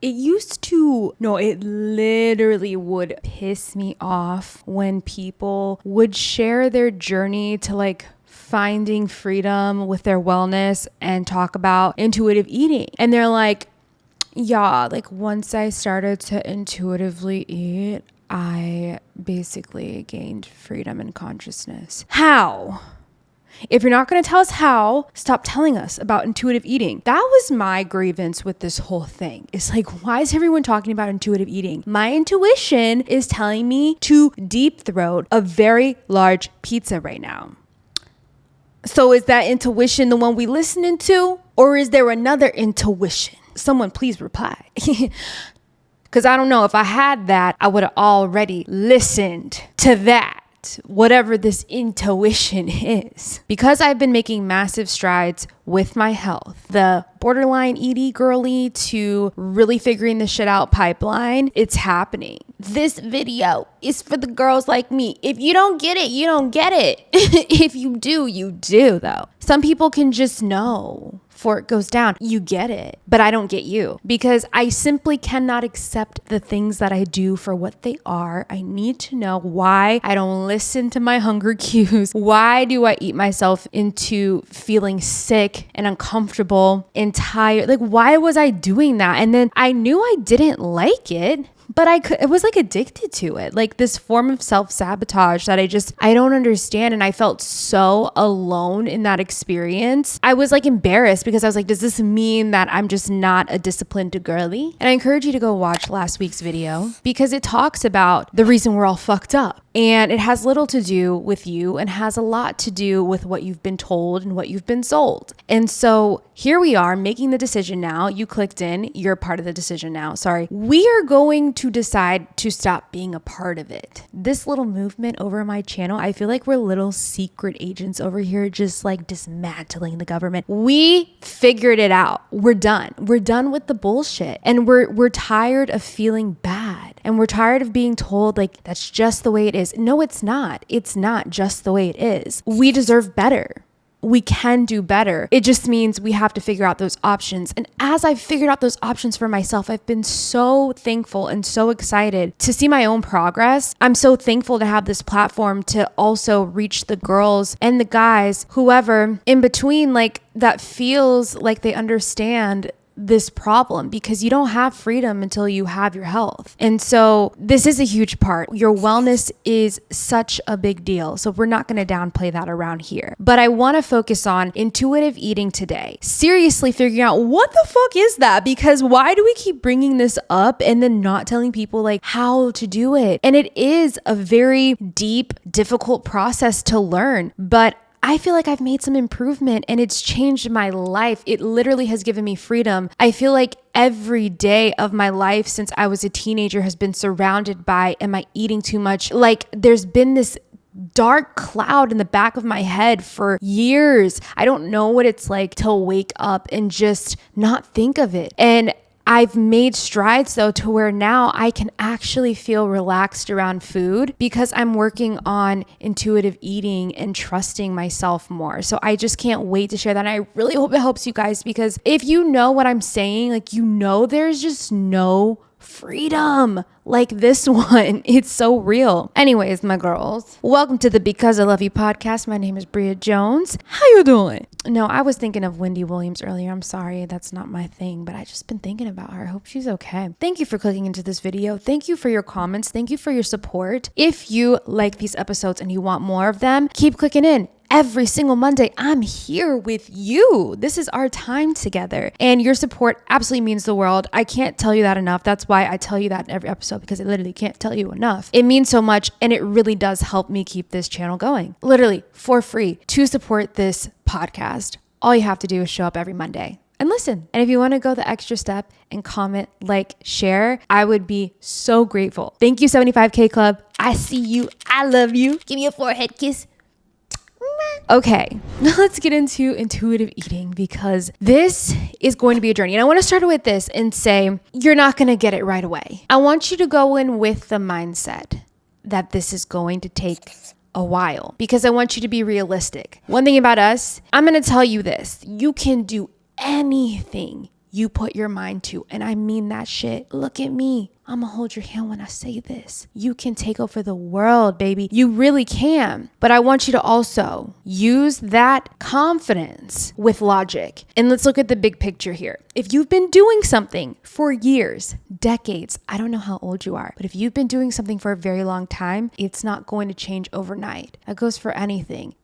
it literally would piss me off when people would share their journey to like finding freedom with their wellness and talk about intuitive eating. And they're like, yeah, like once I started to intuitively eat, I basically gained freedom and consciousness. How? If you're not going to tell us how, stop telling us about intuitive eating. That was my grievance with this whole thing. It's like, why is everyone talking about intuitive eating? My intuition is telling me to deep throat a very large pizza right now. So is that intuition the one we listening to? Or is there another intuition? Someone please reply. Because I don't know, if I had that, I would have already listened to that. Whatever this intuition is. Because I've been making massive strides with my health, the borderline ED girly to really figuring this shit out pipeline, it's happening. This video is for the girls like me. If you don't get it, you don't get it. If you do, you do though. Some people can just know before it goes down. You get it, but I don't get you because I simply cannot accept the things that I do for what they are. I need to know why I don't listen to my hunger cues. Why do I eat myself into feeling sick and uncomfortable and tired? Like, why was I doing that? And then I knew I didn't like it, but I was like addicted to it, like this form of self-sabotage that I don't understand. And I felt so alone in that experience. I was like embarrassed because I was like, does this mean that I'm just not a disciplined girly? And I encourage you to go watch last week's video because it talks about the reason we're all fucked up. And it has little to do with you and has a lot to do with what you've been told and what you've been sold. And so here we are making the decision now. You clicked in, you're part of the decision now. Sorry. We are going to decide to stop being a part of it. This little movement over my channel, I feel like we're little secret agents over here just like dismantling the government. We figured it out. We're done. We're done with the bullshit. And we're tired of feeling bad. And we're tired of being told like that's just the way it is. No, it's not. It's not just the way it is. We deserve better. We can do better. It just means we have to figure out those options. And as I've figured out those options for myself, I've been so thankful and so excited to see my own progress. I'm so thankful to have this platform to also reach the girls and the guys, whoever in between, like that feels like they understand this problem, because you don't have freedom until you have your health. And so this is a huge part. Your wellness is such a big deal. So we're not going to downplay that around here. But I want to focus on intuitive eating today. Seriously figuring out what the fuck is that? Because why do we keep bringing this up and then not telling people like how to do it? And it is a very deep, difficult process to learn, but I feel like I've made some improvement and it's changed my life. It literally has given me freedom. I feel like every day of my life since I was a teenager has been surrounded by, am I eating too much? Like there's been this dark cloud in the back of my head for years. I don't know what it's like to wake up and just not think of it. And I've made strides though to where now I can actually feel relaxed around food because I'm working on intuitive eating and trusting myself more. So I just can't wait to share that. And I really hope it helps you guys, because if you know what I'm saying, like, you know, there's just no freedom like this one. It's so real. Anyways, my girls, welcome to the Because I Love You podcast. My name is Bria Jones. How you doing? No, I was thinking of Wendy Williams earlier. I'm sorry, that's not my thing, but I just been thinking about her. I hope she's okay. Thank you for clicking into this video. Thank you for your comments. Thank you for your support. If you like these episodes and you want more of them, keep clicking in. Every single Monday, I'm here with you. This is our time together. And your support absolutely means the world. I can't tell you that enough. That's why I tell you that in every episode, because I literally can't tell you enough. It means so much, and it really does help me keep this channel going. Literally for free. To support this podcast, all you have to do is show up every Monday and listen. And if you want to go the extra step and comment, like, share, I would be so grateful. Thank you, 75K Club. I see you. I love you. Give me a forehead kiss. Okay, now let's get into intuitive eating, because this is going to be a journey. And I want to start with this and say, you're not going to get it right away. I want you to go in with the mindset that this is going to take a while, because I want you to be realistic. One thing about us, I'm going to tell you this: you can do anything you put your mind to. And I mean that shit. Look at me. I'm gonna hold your hand when I say this. You can take over the world, baby. You really can. But I want you to also use that confidence with logic. And let's look at the big picture here. If you've been doing something for years, decades, I don't know how old you are, but if you've been doing something for a very long time, it's not going to change overnight. That goes for anything.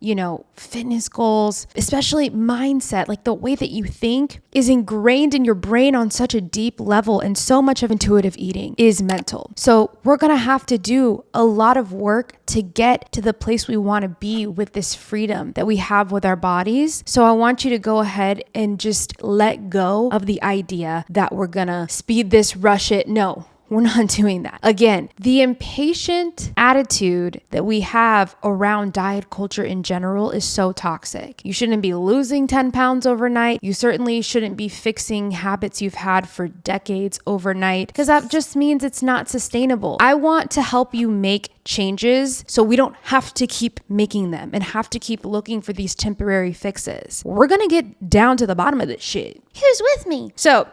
Fitness goals, especially mindset, like the way that you think is ingrained in your brain on such a deep level, and so much of intuitive eating is mental. So we're going to have to do a lot of work to get to the place we want to be with this freedom that we have with our bodies. So I want you to go ahead and just let go of the idea that we're going to speed this, rush it. No. We're not doing that. Again, the impatient attitude that we have around diet culture in general is so toxic. You shouldn't be losing 10 pounds overnight. You certainly shouldn't be fixing habits you've had for decades overnight, because that just means it's not sustainable. I want to help you make changes so we don't have to keep making them and have to keep looking for these temporary fixes. We're going to get down to the bottom of this shit. Who's with me? So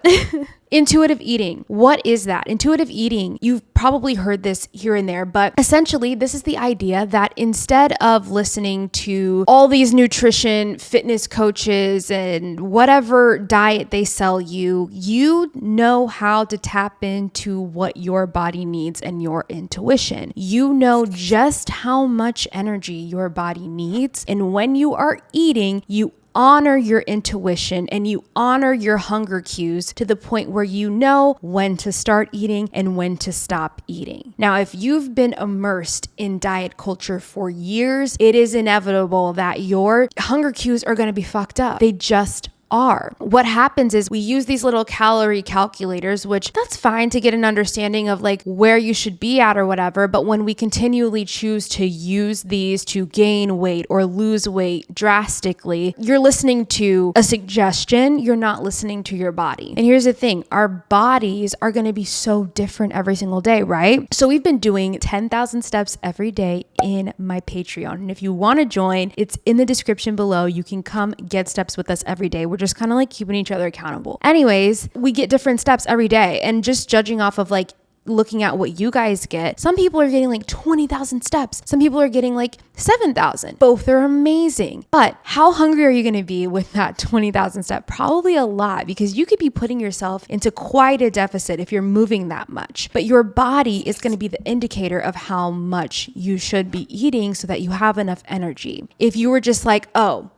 intuitive eating. What is that? Intuitive eating, you've probably heard this here and there, but essentially this is the idea that instead of listening to all these nutrition, fitness coaches, and whatever diet they sell you, you know how to tap into what your body needs and your intuition. You know just how much energy your body needs. And when you are eating, you honor your intuition and you honor your hunger cues to the point where you know when to start eating and when to stop eating. Now, if you've been immersed in diet culture for years, it is inevitable that your hunger cues are going to be fucked up. They just are. What happens is we use these little calorie calculators, which that's fine to get an understanding of like where you should be at or whatever. But when we continually choose to use these to gain weight or lose weight drastically, you're listening to a suggestion. You're not listening to your body. And here's the thing, our bodies are going to be so different every single day, right? So we've been doing 10,000 steps every day in my Patreon. And if you want to join, it's in the description below. You can come get steps with us every day. We're just kind of like keeping each other accountable. Anyways, we get different steps every day, and just judging off of like looking at what you guys get, some people are getting like 20,000 steps. Some people are getting like 7,000. Both are amazing. But how hungry are you going to be with that 20,000 step? Probably a lot, because you could be putting yourself into quite a deficit if you're moving that much. But your body is going to be the indicator of how much you should be eating so that you have enough energy. If you were just like, oh,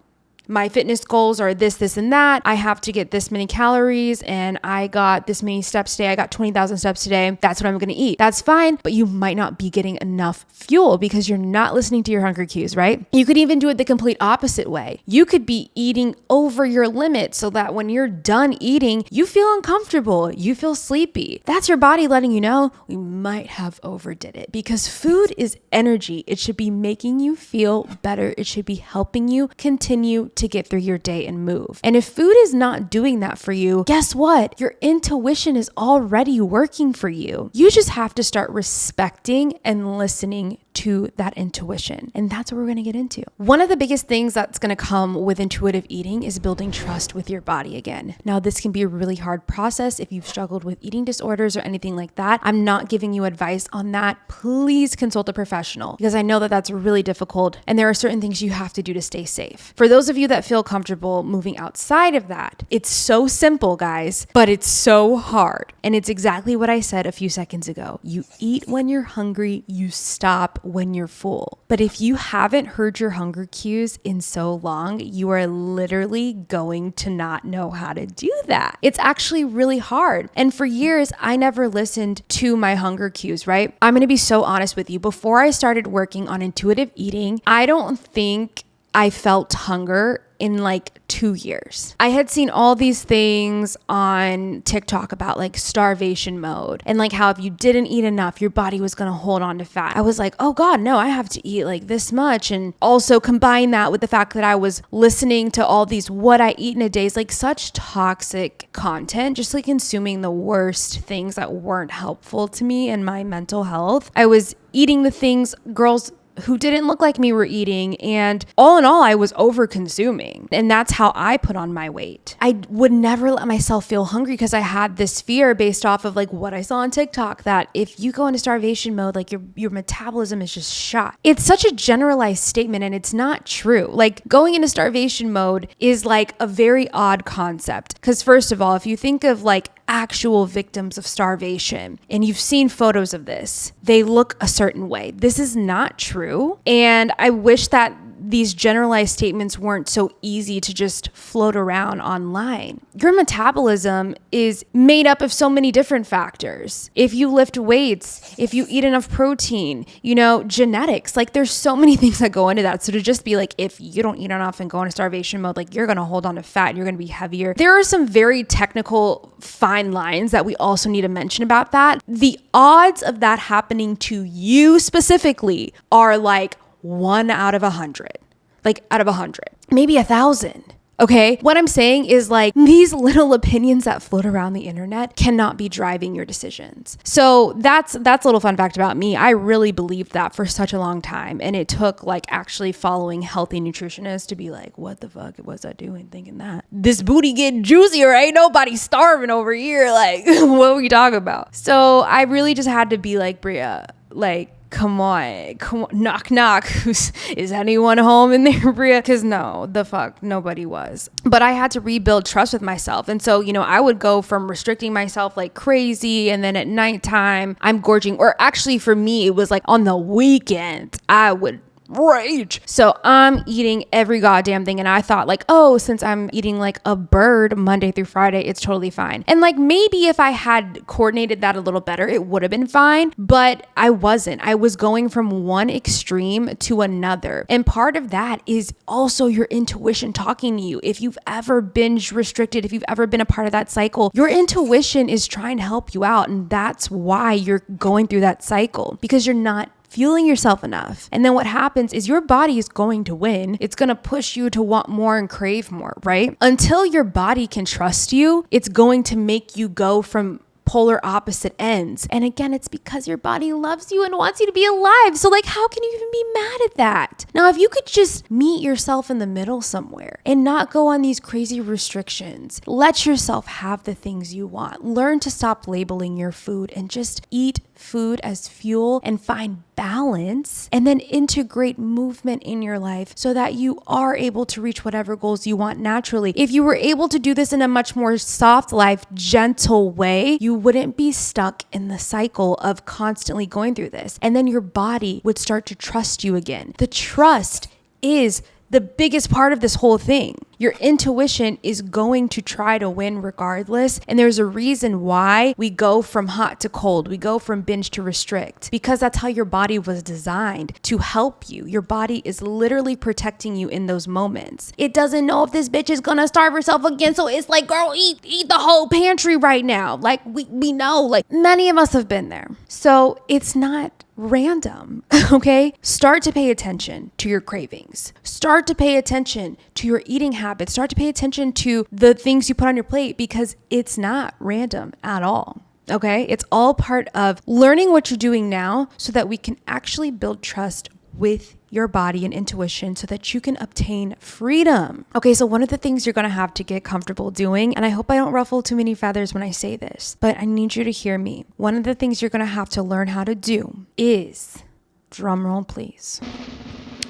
my fitness goals are this, and that. I have to get this many calories and I got this many steps today. I got 20,000 steps today. That's what I'm going to eat. That's fine, but you might not be getting enough fuel because you're not listening to your hunger cues, right? You could even do it the complete opposite way. You could be eating over your limit so that when you're done eating, you feel uncomfortable. You feel sleepy. That's your body letting you know we might have overdid it, because food is energy. It should be making you feel better. It should be helping you continue to get through your day and move. And if food is not doing that for you, guess what? Your intuition is already working for you. You just have to start respecting and listening to that intuition. And that's what we're going to get into. One of the biggest things that's going to come with intuitive eating is building trust with your body again. Now, this can be a really hard process if you've struggled with eating disorders or anything like that. I'm not giving you advice on that. Please consult a professional, because I know that that's really difficult and there are certain things you have to do to stay safe. For those of you that feel comfortable moving outside of that, it's so simple, guys, but it's so hard. And it's exactly what I said a few seconds ago. You eat when you're hungry, you stop when you're full. But if you haven't heard your hunger cues in so long, you are literally going to not know how to do that. It's actually really hard. And for years, I never listened to my hunger cues, right? I'm going to be so honest with you. Before I started working on intuitive eating, I don't think I felt hunger in like 2 years. I had seen all these things on TikTok about like starvation mode and like how if you didn't eat enough, your body was going to hold on to fat. I was like, oh God, no, I have to eat like this much. And also combine that with the fact that I was listening to all these what I eat in a day is like such toxic content, just like consuming the worst things that weren't helpful to me and my mental health. I was eating the things girls who didn't look like me were eating. And all in all, I was over consuming. And that's how I put on my weight. I would never let myself feel hungry because I had this fear based off of like what I saw on TikTok, that if you go into starvation mode, like your metabolism is just shot. It's such a generalized statement and it's not true. Like going into starvation mode is like a very odd concept. Because first of all, if you think of like actual victims of starvation and you've seen photos of this, they look a certain way. This is not true. And I wish that these generalized statements weren't so easy to just float around online. Your metabolism is made up of so many different factors. If you lift weights, if you eat enough protein, genetics, like there's so many things that go into that. So to just be like, if you don't eat enough and go into starvation mode, like you're going to hold on to fat, you're going to be heavier. There are some very technical fine lines that we also need to mention about that. The odds of that happening to you specifically are like 1 out of 100, like out of 100, maybe 1,000. Okay. What I'm saying is like these little opinions that float around the internet cannot be driving your decisions. So that's a little fun fact about me. I really believed that for such a long time. And it took like actually following healthy nutritionists to be like, what the fuck was I doing thinking that? This booty getting juicier. Ain't nobody starving over here. Like, what are we talking about? So I really just had to be like, Bria, like, come on, knock, knock. Is anyone home in there, Bria? Because no, the fuck, nobody was. But I had to rebuild trust with myself. And so, I would go from restricting myself like crazy. And then at nighttime, I'm gorging. Or actually for me, it was like on the weekend, I would rage. So I'm eating every goddamn thing. And I thought like, oh, since I'm eating like a bird Monday through Friday, it's totally fine. And like maybe if I had coordinated that a little better, it would have been fine. But I wasn't. I was going from one extreme to another. And part of that is also your intuition talking to you. If you've ever binge restricted, if you've ever been a part of that cycle, your intuition is trying to help you out. And that's why you're going through that cycle, because you're not fueling yourself enough. And then what happens is your body is going to win. It's going to push you to want more and crave more, right? Until your body can trust you, it's going to make you go from polar opposite ends. And again, it's because your body loves you and wants you to be alive. So like, how can you even be mad at that? Now, if you could just meet yourself in the middle somewhere and not go on these crazy restrictions, let yourself have the things you want. Learn to stop labeling your food and just eat food as fuel and find balance, and then integrate movement in your life so that you are able to reach whatever goals you want naturally. If you were able to do this in a much more soft life, gentle way, you wouldn't be stuck in the cycle of constantly going through this. And then your body would start to trust you again. The trust is the biggest part of this whole thing. Your intuition is going to try to win regardless. And there's a reason why we go from hot to cold. We go from binge to restrict, because that's how your body was designed to help you. Your body is literally protecting you in those moments. It doesn't know if this bitch is gonna starve herself again. So it's like, girl, eat the whole pantry right now. Like we know, like many of us have been there. So it's not random, okay? Start to pay attention to your cravings. Start to pay attention to your eating habits. Start to pay attention to the things you put on your plate, because it's not random at all, okay? It's all part of learning what you're doing now so that we can actually build trust with your body and intuition so that you can obtain freedom. Okay, so one of the things you're gonna have to get comfortable doing, and I hope I don't ruffle too many feathers when I say this, but I need you to hear me. One of the things you're gonna have to learn how to do is, drum roll please,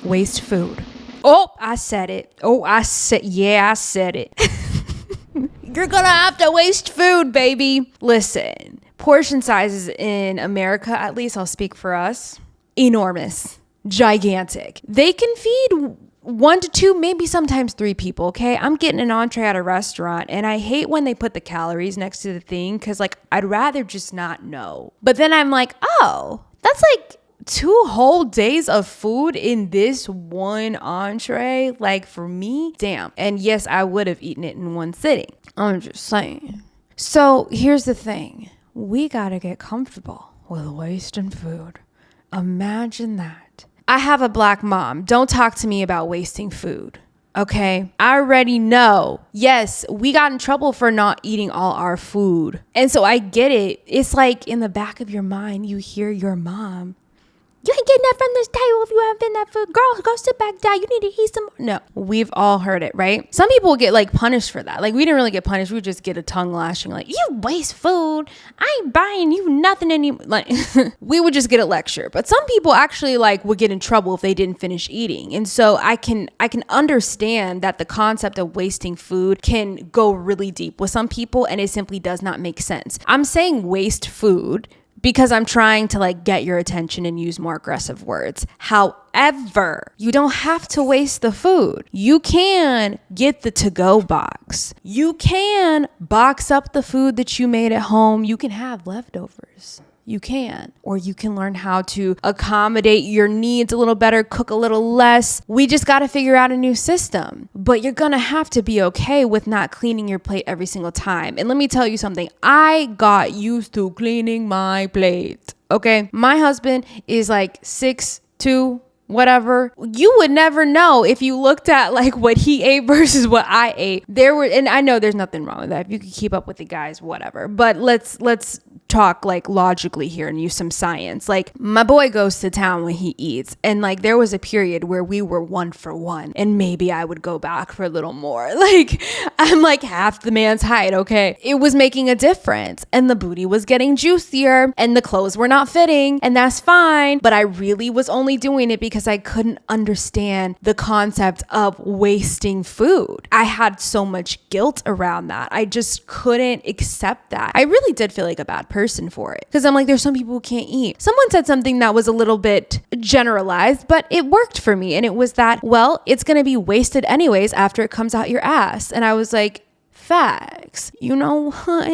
waste food. Oh, I said it. I said it. You're gonna have to waste food, baby. Listen, portion sizes in America, at least I'll speak for us, enormous. Gigantic. They can feed 1 to 2, maybe sometimes 3 people. Okay. I'm getting an entree at a restaurant and I hate when they put the calories next to the thing, because like I'd rather just not know. But then I'm like, oh, that's like 2 whole days of food in this one entree. Like for me, damn. And yes, I would have eaten it in one sitting. I'm just saying. So here's the thing. We gotta get comfortable with wasting food. Imagine that. I have a Black mom. Don't talk to me about wasting food. Okay. I already know. Yes, we got in trouble for not eating all our food. And so I get it. It's like in the back of your mind, you hear your mom You ain't getting that from this table if you haven't been that food. Girl, go sit back down. You need to eat some more. No, we've all heard it, right? Some people get like punished for that. Like we didn't really get punished. We just get a tongue lashing like, you waste food. I ain't buying you nothing anymore. Like we would just get a lecture. But some people actually like would get in trouble if they didn't finish eating. And so I can understand that the concept of wasting food can go really deep with some people and it simply does not make sense. I'm saying waste food because I'm trying to like get your attention and use more aggressive words. However, you don't have to waste the food. You can get the to-go box. You can box up the food that you made at home. You can have leftovers. You can. Or you can learn how to accommodate your needs a little better, cook a little less. We just got to figure out a new system. But you're going to have to be okay with not cleaning your plate every single time. And let me tell you something. I got used to cleaning my plate. Okay? My husband is like 6'2", whatever. You would never know if you looked at like what he ate versus what I ate. And I know there's nothing wrong with that. If you could keep up with the guys, whatever. But let's talk like logically here and use some science. Like my boy goes to town when he eats, and like there was a period where we were 1 for 1, and maybe I would go back for a little more. Like I'm like half the man's height. Okay. It was making a difference, and the booty was getting juicier and the clothes were not fitting, and that's fine. But I really was only doing it because I couldn't understand the concept of wasting food. I had so much guilt around that. I just couldn't accept that. I really did feel like a bad person for it because I'm like, there's some people who can't eat. Someone said something that was a little bit generalized, but it worked for me. And it was that, well, it's going to be wasted anyways after it comes out your ass. And I was like, facts. You know what?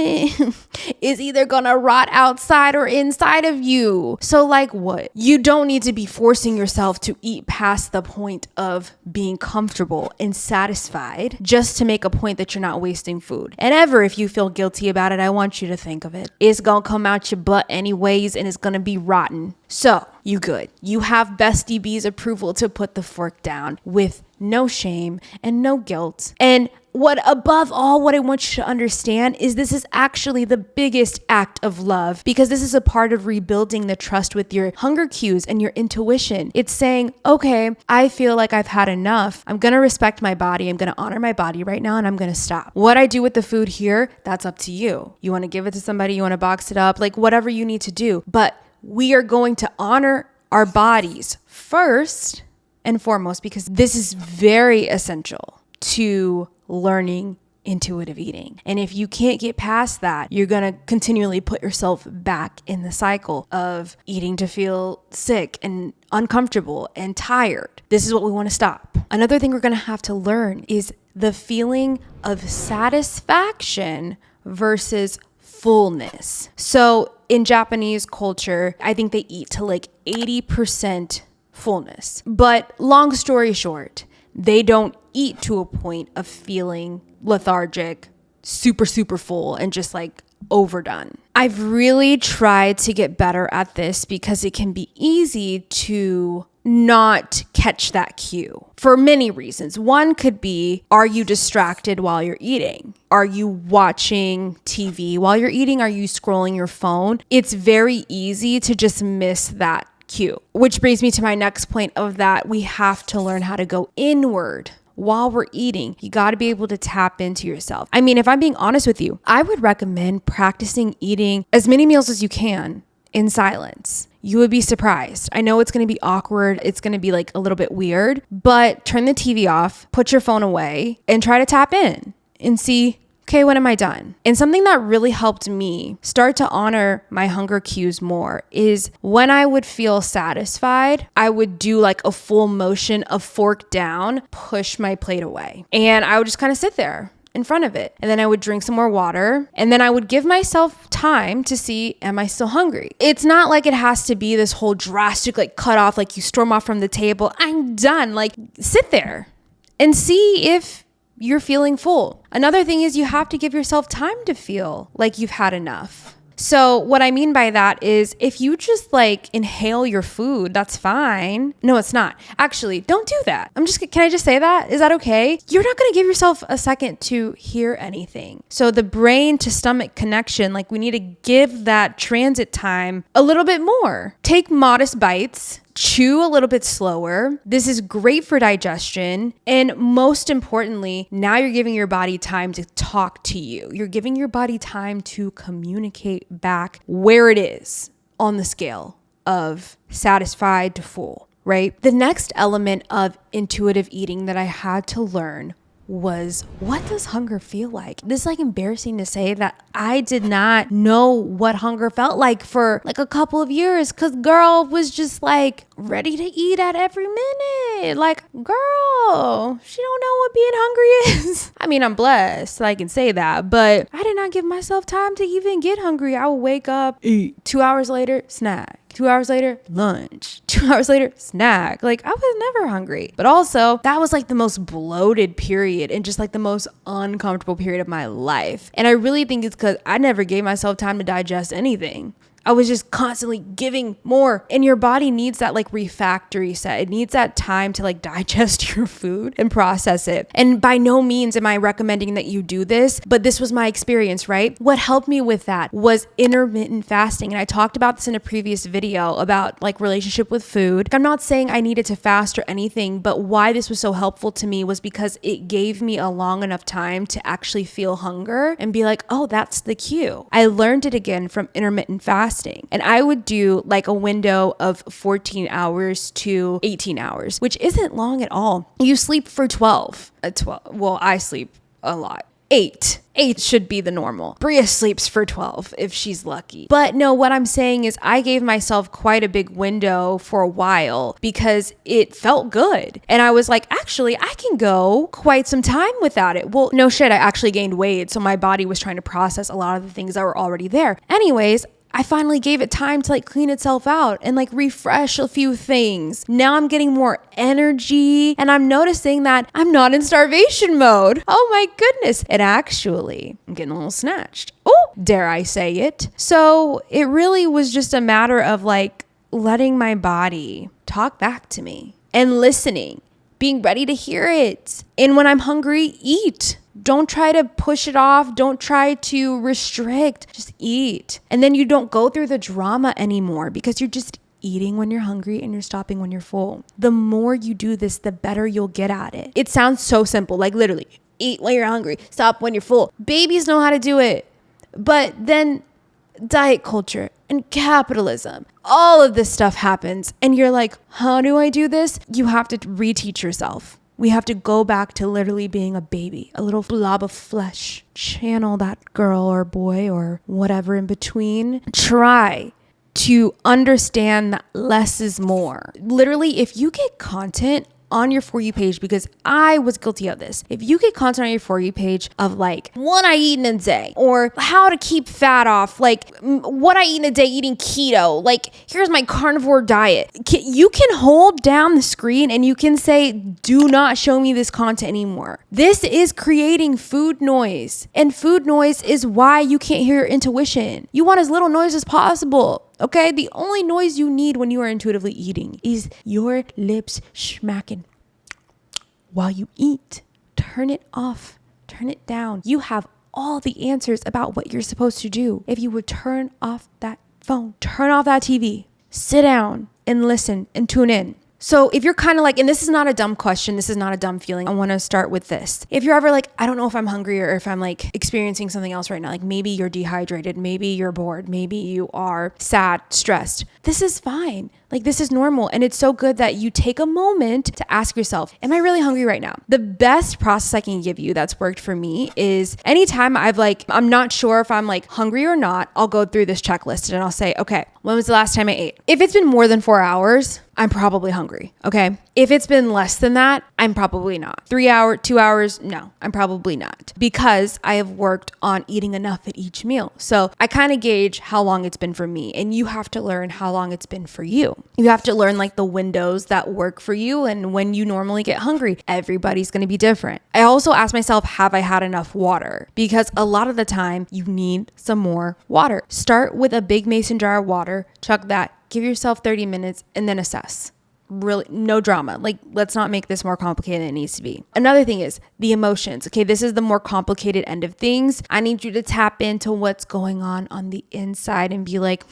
It's either gonna rot outside or inside of you. So like what? You don't need to be forcing yourself to eat past the point of being comfortable and satisfied just to make a point that you're not wasting food. And ever, if you feel guilty about it, I want you to think of it. It's gonna come out your butt anyways, and it's gonna be rotten. So you good. You have Bestie B's approval to put the fork down with no shame and no guilt. And what above all, what I want you to understand is this is actually the biggest act of love, because this is a part of rebuilding the trust with your hunger cues and your intuition. It's saying, okay, I feel like I've had enough. I'm going to respect my body. I'm going to honor my body right now, and I'm going to stop. What I do with the food here, that's up to you. You want to give it to somebody, you want to box it up, like whatever you need to do. But we are going to honor our bodies first and foremost, because this is very essential to learning intuitive eating. And if you can't get past that, you're going to continually put yourself back in the cycle of eating to feel sick and uncomfortable and tired. This is what we want to stop. Another thing we're going to have to learn is the feeling of satisfaction versus fullness. So in Japanese culture, I think they eat to like 80% fullness. But long story short, they don't eat to a point of feeling lethargic, super full, and just like overdone. I've really tried to get better at this because it can be easy to not catch that cue for many reasons. One could be, are you distracted while you're eating? Are you watching TV while you're eating? Are you scrolling your phone? It's very easy to just miss that cue, which brings me to my next point of that we have to learn how to go inward while we're eating. You got to be able to tap into yourself. I mean, if I'm being honest with you, I would recommend practicing eating as many meals as you can in silence. You would be surprised. I know it's going to be awkward. It's going to be like a little bit weird, but turn the TV off, put your phone away, and try to tap in and see, okay, when am I done? And something that really helped me start to honor my hunger cues more is when I would feel satisfied, I would do like a full motion of fork down, push my plate away. And I would just kind of sit there in front of it. And then I would drink some more water. And then I would give myself time to see, am I still hungry? It's not like it has to be this whole drastic, like cut off, like you storm off from the table. I'm done. Like sit there and see if you're feeling full. Another thing is you have to give yourself time to feel like you've had enough. So what I mean by that is if you just like inhale your food, that's fine. No, it's not. Actually, don't do that. Can I just say that? Is that okay? You're not going to give yourself a second to hear anything. So the brain to stomach connection, like we need to give that transit time a little bit more. Take modest bites. chew a little bit slower. This is great for digestion. And most importantly, now you're giving your body time to talk to you. You're giving your body time to communicate back where it is on the scale of satisfied to full, right? The next element of intuitive eating that I had to learn was, what does hunger feel like? This is like embarrassing to say that I did not know what hunger felt like for like a couple of years, because girl was just like ready to eat at every minute. Like, girl, she don't know what being hungry is. I mean, I'm blessed, so I can say that, but I did not give myself time to even get hungry. I would wake up, eat, 2 hours later, snack. 2 hours later, lunch. 2 hours later, snack. Like, I was never hungry. But also, that was like the most bloated period and just like the most uncomfortable period of my life. And I really think it's because I never gave myself time to digest anything. I was just constantly giving more. And your body needs that like refactory set. It needs that time to like digest your food and process it. And by no means am I recommending that you do this, but this was my experience, right? What helped me with that was intermittent fasting. And I talked about this in a previous video about like relationship with food. I'm not saying I needed to fast or anything, but why this was so helpful to me was because it gave me a long enough time to actually feel hunger and be like, oh, that's the cue. I learned it again from intermittent fasting. And I would do like a window of 14 hours to 18 hours, which isn't long at all. You sleep for 12. Well, I sleep a lot. 8 should be the normal. Bria sleeps for 12 if she's lucky. But no, what I'm saying is I gave myself quite a big window for a while because it felt good. And I was like, actually, I can go quite some time without it. Well, no shit, I actually gained weight. So my body was trying to process a lot of the things that were already there. Anyways, I finally gave it time to like clean itself out and like refresh a few things. Now I'm getting more energy and I'm noticing that I'm not in starvation mode. Oh my goodness. And actually, I'm getting a little snatched. Oh, dare I say it. So it really was just a matter of like letting my body talk back to me and listening, being ready to hear it. And when I'm hungry, eat. Don't try to push it off. Don't try to restrict. Just eat. And then you don't go through the drama anymore because you're just eating when you're hungry and you're stopping when you're full. The more you do this, the better you'll get at it. It sounds so simple, like literally eat when you're hungry, stop when you're full. Babies know how to do it. But then diet culture and capitalism, all of this stuff happens. And you're like, how do I do this? You have to reteach yourself. We have to go back to literally being a baby, a little blob of flesh. Channel that girl or boy or whatever in between. Try to understand that less is more. Literally, if you get content on your For You page, because I was guilty of this. If you get content on your For You page of like what I eat in a day or how to keep fat off, like what I eat in a day eating keto, like here's my carnivore diet. You can hold down the screen and you can say, do not show me this content anymore. This is creating food noise, and food noise is why you can't hear your intuition. You want as little noise as possible. Okay, the only noise you need when you are intuitively eating is your lips smacking while you eat. Turn it off, turn it down. You have all the answers about what you're supposed to do. If you would turn off that phone, turn off that TV, sit down and listen and tune in. So if you're kind of like, and this is not a dumb question, this is not a dumb feeling, I want to start with this. If you're ever like, I don't know if I'm hungry or if I'm like experiencing something else right now, like maybe you're dehydrated, maybe you're bored, maybe you are sad, stressed, this is fine. Like this is normal. And it's so good that you take a moment to ask yourself, am I really hungry right now? The best process I can give you that's worked for me is anytime I'm not sure if I'm like hungry or not, I'll go through this checklist and I'll say, okay, when was the last time I ate? If it's been more than 4 hours, I'm probably hungry. Okay. If it's been less than that, I'm probably not. 3 hours, 2 hours, no, I'm probably not, because I have worked on eating enough at each meal. So I kind of gauge how long it's been for me, and you have to learn how long it's been for you. You have to learn like the windows that work for you and when you normally get hungry. Everybody's going to be different. I also ask myself, have I had enough water? Because a lot of the time you need some more water. Start with a big mason jar of water, chuck that, give yourself 30 minutes and then assess. Really, no drama. Like, let's not make this more complicated than it needs to be. Another thing is the emotions. Okay, this is the more complicated end of things. I need you to tap into what's going on the inside and be like,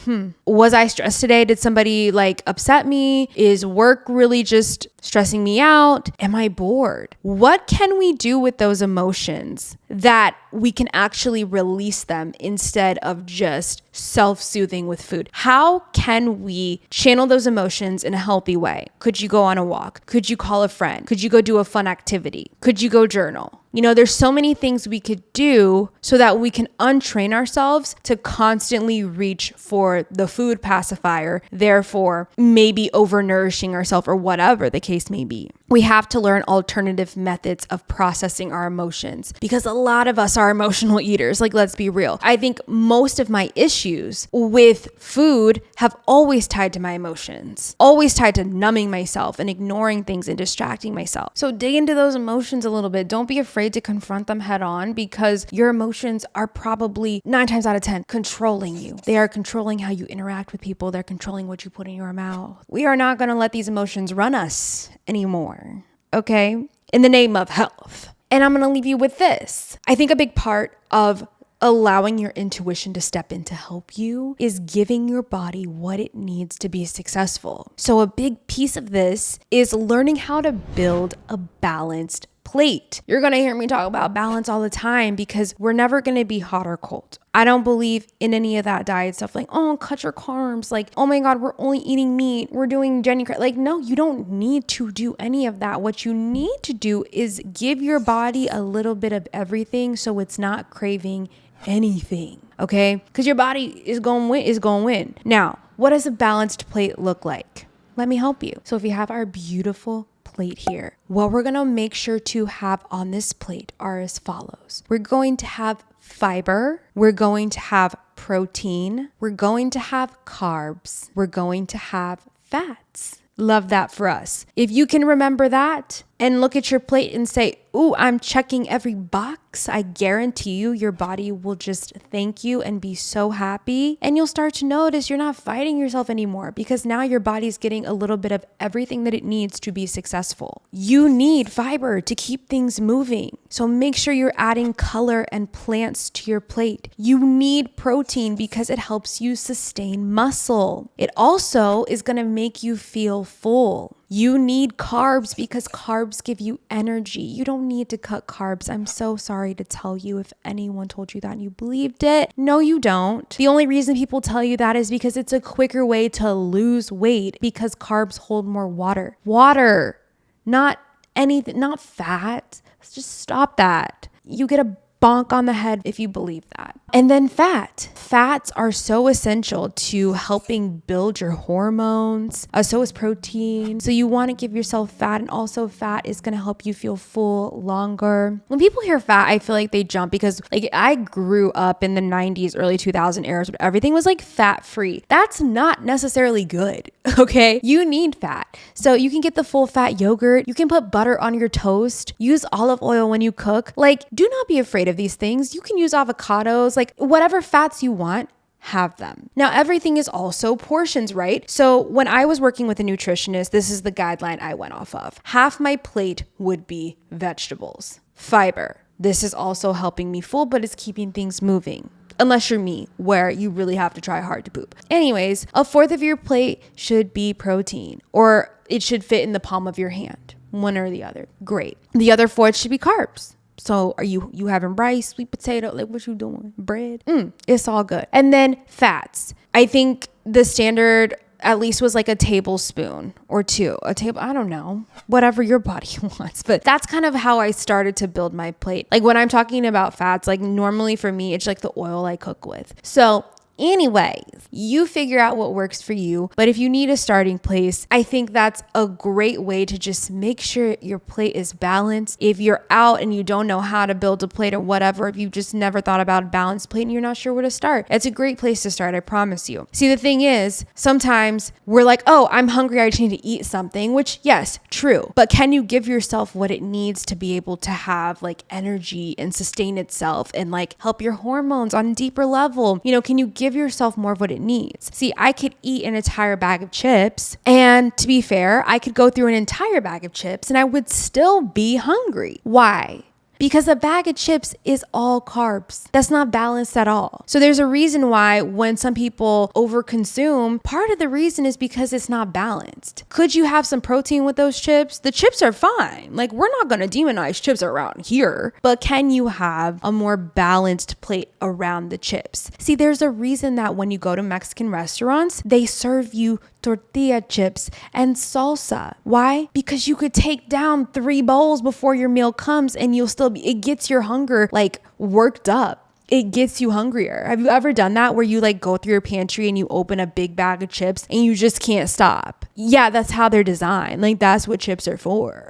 was I stressed today? Did somebody like upset me? Is work really just stressing me out? Am I bored? What can we do with those emotions that we can actually release them instead of just self-soothing with food? How can we channel those emotions in a healthy way? Could you go on a walk? Could you call a friend? Could you go do a fun activity? Could you go journal? You know, there's so many things we could do so that we can untrain ourselves to constantly reach for the food pacifier, therefore maybe overnourishing ourselves or whatever the case may be. We have to learn alternative methods of processing our emotions because a lot of us are emotional eaters. Like, let's be real. I think most of my issues with food have always tied to my emotions, always tied to numbing myself and ignoring things and distracting myself. So dig into those emotions a little bit. Don't be afraid to confront them head on because your emotions are probably 9 times out of 10 controlling you. They are controlling how you interact with people. They're controlling what you put in your mouth. We are not going to let these emotions run us anymore, okay? In the name of health. And I'm going to leave you with this. I think a big part of allowing your intuition to step in to help you is giving your body what it needs to be successful. So a big piece of this is learning how to build a balanced plate. You're going to hear me talk about balance all the time because we're never going to be hot or cold. I don't believe in any of that diet stuff like, oh, cut your carbs. Like, oh my God, we're only eating meat. We're doing Jenny. Like, no, you don't need to do any of that. What you need to do is give your body a little bit of everything so it's not craving anything. Okay? Because your body is going to win. Now, what does a balanced plate look like? Let me help you. So if you have our beautiful plate here, what we're going to make sure to have on this plate are as follows. We're going to have fiber. We're going to have protein. We're going to have carbs. We're going to have fats. Love that for us. If you can remember that and look at your plate and say, ooh, I'm checking every box, I guarantee you your body will just thank you and be so happy. And you'll start to notice you're not fighting yourself anymore because now your body's getting a little bit of everything that it needs to be successful. You need fiber to keep things moving. So make sure you're adding color and plants to your plate. You need protein because it helps you sustain muscle. It also is going to make you feel full. You need carbs because carbs give you energy. You don't need to cut carbs. I'm so sorry to tell you if anyone told you that and you believed it. No, you don't. The only reason people tell you that is because it's a quicker way to lose weight because carbs hold more water. Water, not anything, not fat. Let's just stop that. You get a bonk on the head if you believe that. And then fat. Fats are so essential to helping build your hormones. So is protein. So you want to give yourself fat, and also fat is going to help you feel full longer. When people hear fat, I feel like they jump because like I grew up in the 90s, early 2000 eras where everything was like fat free. That's not necessarily good. Okay. You need fat. So you can get the full fat yogurt. You can put butter on your toast. Use olive oil when you cook. Like, do not be afraid of these things. You can use avocados, like whatever fats you want, have them. Now, everything is also portions, right? So when I was working with a nutritionist, this is the guideline I went off of. Half my plate would be vegetables. Fiber. This is also helping me full, but it's keeping things moving. Unless you're me, where you really have to try hard to poop. Anyways, a fourth of your plate should be protein, or it should fit in the palm of your hand. One or the other. Great. The other fourth should be carbs. So are you having rice, sweet potato? Like, what you doing? Bread? It's all good. And then fats. I think the standard at least was like a tablespoon or two. I don't know. Whatever your body wants. But that's kind of how I started to build my plate. Like when I'm talking about fats, like normally for me, it's like the oil I cook with. So anyways, you figure out what works for you. But if you need a starting place, I think that's a great way to just make sure your plate is balanced. If you're out and you don't know how to build a plate or whatever, if you just never thought about a balanced plate and you're not sure where to start, it's a great place to start, I promise you. See, the thing is, sometimes we're like, oh, I'm hungry, I just need to eat something, which yes, true. But can you give yourself what it needs to be able to have like energy and sustain itself and like help your hormones on a deeper level? You know, can you give yourself more of what it needs? See, I could eat an entire bag of chips and And to be fair, I could go through an entire bag of chips and I would still be hungry. Why? Because a bag of chips is all carbs. That's not balanced at all. So there's a reason why when some people overconsume, part of the reason is because it's not balanced. Could you have some protein with those chips? The chips are fine. Like, we're not going to demonize chips around here, but can you have a more balanced plate around the chips? See, there's a reason that when you go to Mexican restaurants, they serve you tortilla chips and salsa. Why? Because you could take down 3 bowls before your meal comes and you'll still be, it gets your hunger like worked up. It gets you hungrier. Have you ever done that where you like go through your pantry and you open a big bag of chips and you just can't stop? Yeah, that's how they're designed. Like, that's what chips are for.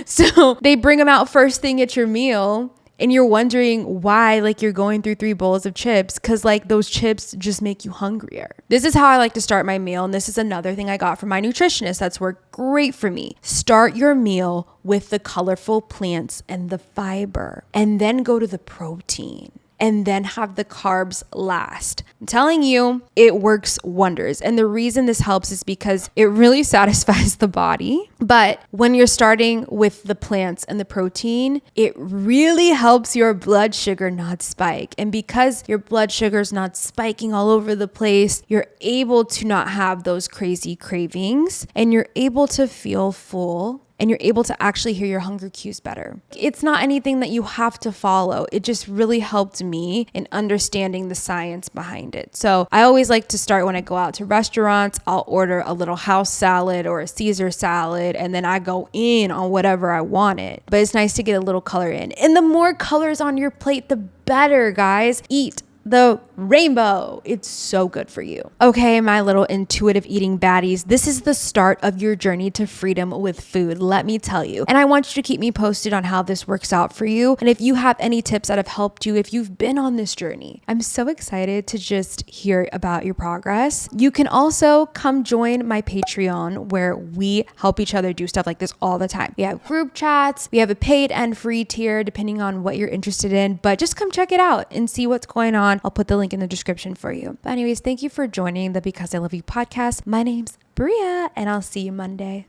So they bring them out first thing at your meal. And you're wondering why, like, you're going through 3 bowls of chips, because like those chips just make you hungrier. This is how I like to start my meal. And this is another thing I got from my nutritionist that's worked great for me. Start your meal with the colorful plants and the fiber, and then go to the protein, and then have the carbs last. I'm telling you, it works wonders. And the reason this helps is because it really satisfies the body. But when you're starting with the plants and the protein, it really helps your blood sugar not spike. And because your blood sugar is not spiking all over the place, you're able to not have those crazy cravings, and you're able to feel full. And you're able to actually hear your hunger cues better. It's not anything that you have to follow. It just really helped me in understanding the science behind it. So I always like to start when I go out to restaurants. I'll order a little house salad or a Caesar salad, and then I go in on whatever I wanted. But it's nice to get a little color in. And the more colors on your plate, the better, guys. Eat the rainbow. It's so good for you. Okay, my little intuitive eating baddies, this is the start of your journey to freedom with food, let me tell you. And I want you to keep me posted on how this works out for you. And if you have any tips that have helped you, if you've been on this journey, I'm so excited to just hear about your progress. You can also come join my Patreon, where we help each other do stuff like this all the time. We have group chats, we have a paid and free tier depending on what you're interested in, but just come check it out and see what's going on. I'll put the link in the description for you. But anyways, thank you for joining the Because I Love You podcast. My name's Bria, and I'll see you Monday.